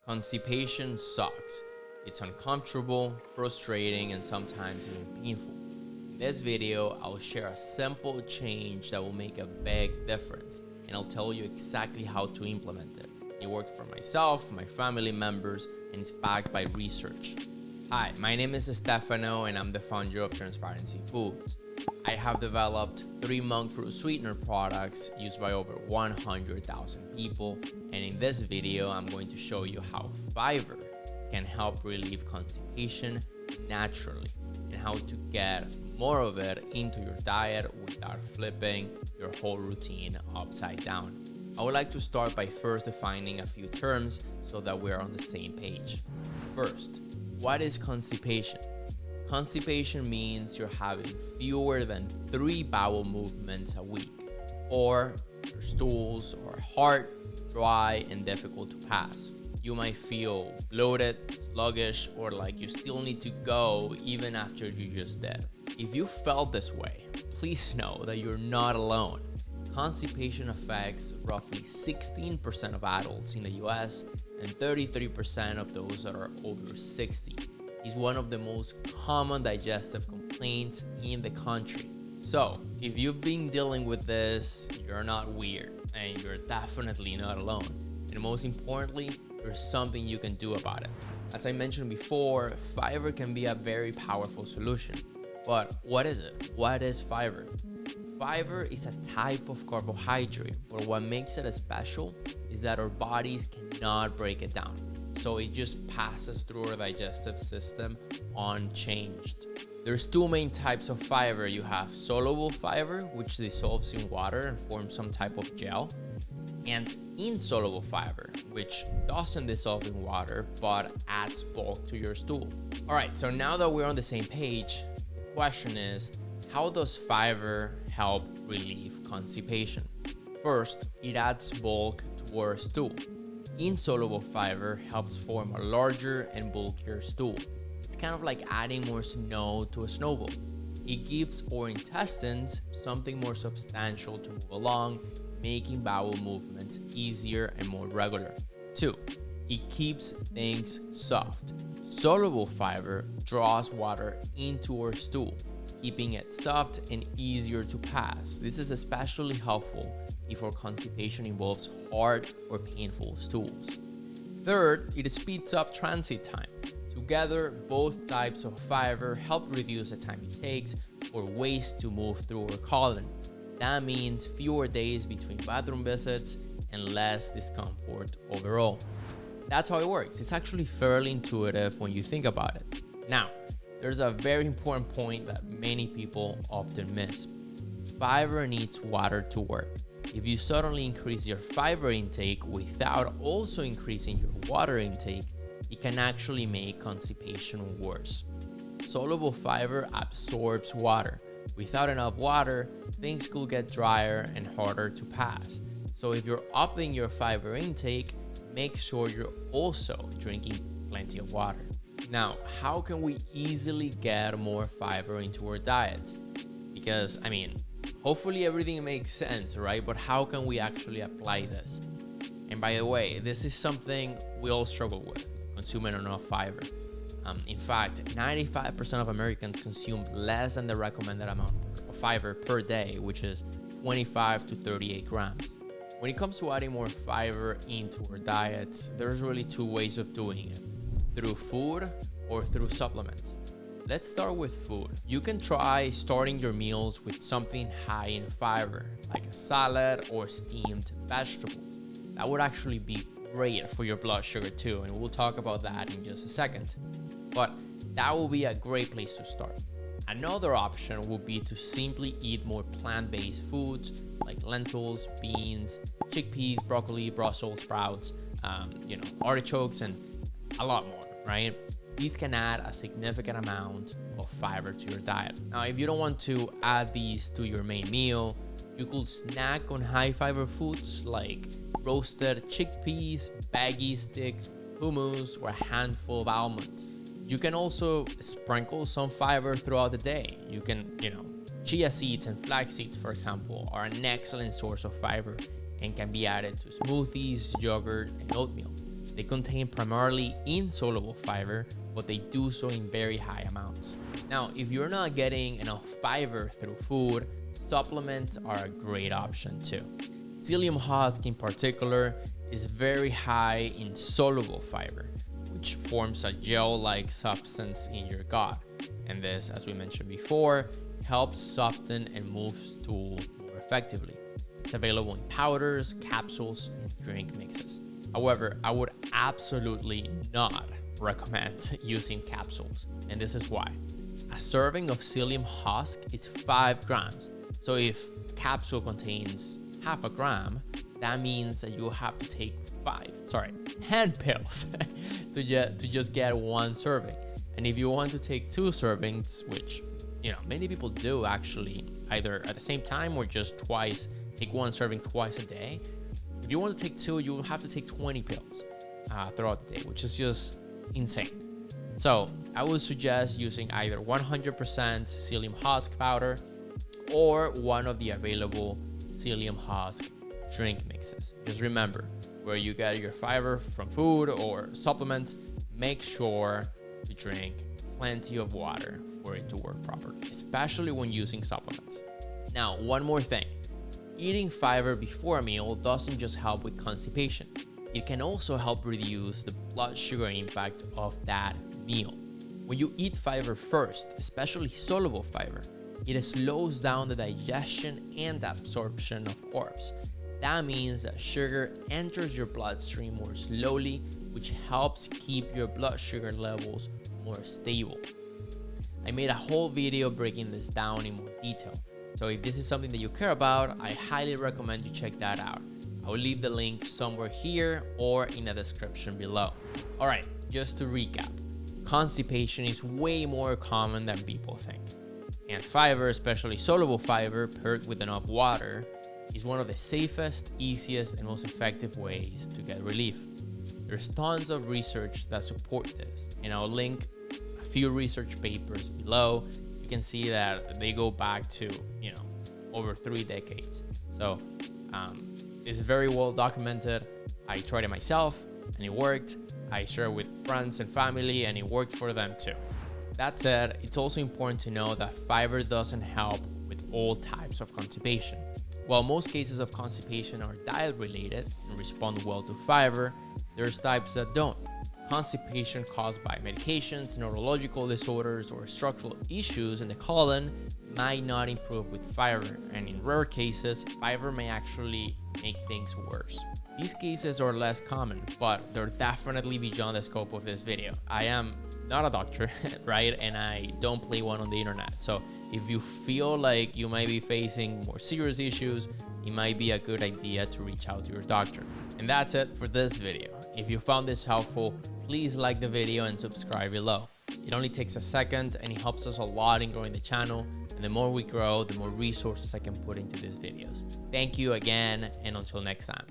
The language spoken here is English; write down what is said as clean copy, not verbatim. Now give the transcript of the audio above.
Constipation sucks. It's uncomfortable, frustrating, and sometimes even painful. In this video, I'll share a simple change that will make a big difference, and I'll tell you exactly how to implement it. It worked for myself, my family members, and it's backed by research. Hi, my name is Stefano, and I'm the founder of Transparency Foods. I have developed 3 monk fruit sweetener products used by over 100,000 people, and in this video, I'm going to show you how fiber can help relieve constipation naturally and how to get more of it into your diet without flipping your whole routine upside down. I would like to start by first defining a few terms so that we're on the same page. First, what is constipation? Constipation means you're having fewer than 3 bowel movements a week, or your stools are hard, dry, and difficult to pass. You might feel bloated, sluggish, or like you still need to go even after you just did. If you felt this way, please know that you're not alone. Constipation affects roughly 16% of adults in the US and 33% of those that are over 60. It's one of the most common digestive complaints in the country. So, if you've been dealing with this, you're not weird, and you're definitely not alone. And most importantly, there's something you can do about it. As I mentioned before, fiber can be a very powerful solution. But what is it? What is fiber? Fiber is a type of carbohydrate, but what makes it special is that our bodies cannot break it down. So it just passes through our digestive system unchanged. There's 2 main types of fiber. You have soluble fiber, which dissolves in water and forms some type of gel, and insoluble fiber, which doesn't dissolve in water but adds bulk to your stool. All right, so now that we're on the same page, the question is, how does fiber help relieve constipation? First, it adds bulk to our stool. Insoluble fiber helps form a larger and bulkier stool. It's kind of like adding more snow to a snowball. It gives our intestines something more substantial to move along, making bowel movements easier and more regular. 2, it keeps things soft. Soluble fiber draws water into our stool, keeping it soft and easier to pass. This is especially helpful if our constipation involves hard or painful stools. Third, it speeds up transit time. Together, both types of fiber help reduce the time it takes for waste to move through our colon. That means fewer days between bathroom visits and less discomfort overall. That's how it works. It's actually fairly intuitive when you think about it. Now, there's a very important point that many people often miss. Fiber needs water to work. If you suddenly increase your fiber intake without also increasing your water intake, it can actually make constipation worse. Soluble fiber absorbs water. Without enough water, things could get drier and harder to pass. So if you're upping your fiber intake, make sure you're also drinking plenty of water. Now, how can we easily get more fiber into our diets? Because, hopefully everything makes sense, right? But how can we actually apply this? And by the way, this is something we all struggle with, consuming enough fiber. In fact, 95% of Americans consume less than the recommended amount of fiber per day, which is 25 to 38 grams. When it comes to adding more fiber into our diets, there's really 2 ways of doing it: through food or through supplements. Let's start with food. You can try starting your meals with something high in fiber, like a salad or steamed vegetables. That would actually be great for your blood sugar too, and we'll talk about that in just a second. But that will be a great place to start. Another option would be to simply eat more plant-based foods like lentils, beans, chickpeas, broccoli, Brussels sprouts, artichokes, and a lot more, right? These can add a significant amount of fiber to your diet. Now, if you don't want to add these to your main meal, you could snack on high fiber foods like roasted chickpeas, baggy sticks, hummus, or a handful of almonds. You can also sprinkle some fiber throughout the day. You can, chia seeds and flax seeds, for example, are an excellent source of fiber and can be added to smoothies, yogurt, and oatmeal. They contain primarily insoluble fiber, but they do so in very high amounts. Now, if you're not getting enough fiber through food, supplements are a great option too. Psyllium husk in particular is very high in soluble fiber, which forms a gel-like substance in your gut. And this, as we mentioned before, helps soften and move stool more effectively. It's available in powders, capsules, and drink mixes. However, I would absolutely not recommend using capsules, and this is why. A serving of psyllium husk is 5 grams. So if a capsule contains half a gram, that means that you have to take 10 pills to just get 1 serving. And if you want to take 2 servings, which many people do actually, either at the same time or just twice, take 1 serving twice a day. If you want to take 2, you will have to take 20 pills throughout the day, which is just insane. So I would suggest using either 100% psyllium husk powder or one of the available psyllium husk drink mixes. Just remember, where you get your fiber from food or supplements, make sure to drink plenty of water for it to work properly, especially when using supplements. Now, one more thing. Eating fiber before a meal doesn't just help with constipation. It can also help reduce the blood sugar impact of that meal. When you eat fiber first, especially soluble fiber, it slows down the digestion and absorption of carbs. That means that sugar enters your bloodstream more slowly, which helps keep your blood sugar levels more stable. I made a whole video breaking this down in more detail. So if this is something that you care about, I highly recommend you check that out. I will leave the link somewhere here or in the description below. All right, just to recap, constipation is way more common than people think. And fiber, especially soluble fiber paired with enough water, is one of the safest, easiest, and most effective ways to get relief. There's tons of research that support this, and I'll link a few research papers below. You can see that they go back to, over 3 decades. So it's very well documented. I tried it myself and it worked. I shared with friends and family and it worked for them too. That said, it's also important to know that fiber doesn't help with all types of constipation. While most cases of constipation are diet related and respond well to fiber, there's types that don't. Constipation caused by medications, neurological disorders, or structural issues in the colon might not improve with fiber, and in rare cases, fiber may actually make things worse. These cases are less common, but they're definitely beyond the scope of this video. I am not a doctor, right? And I don't play one on the internet. So if you feel like you might be facing more serious issues, it might be a good idea to reach out to your doctor. And that's it for this video. If you found this helpful, please like the video and subscribe below. It only takes a second and it helps us a lot in growing the channel. And the more we grow, the more resources I can put into these videos. Thank you again, and until next time.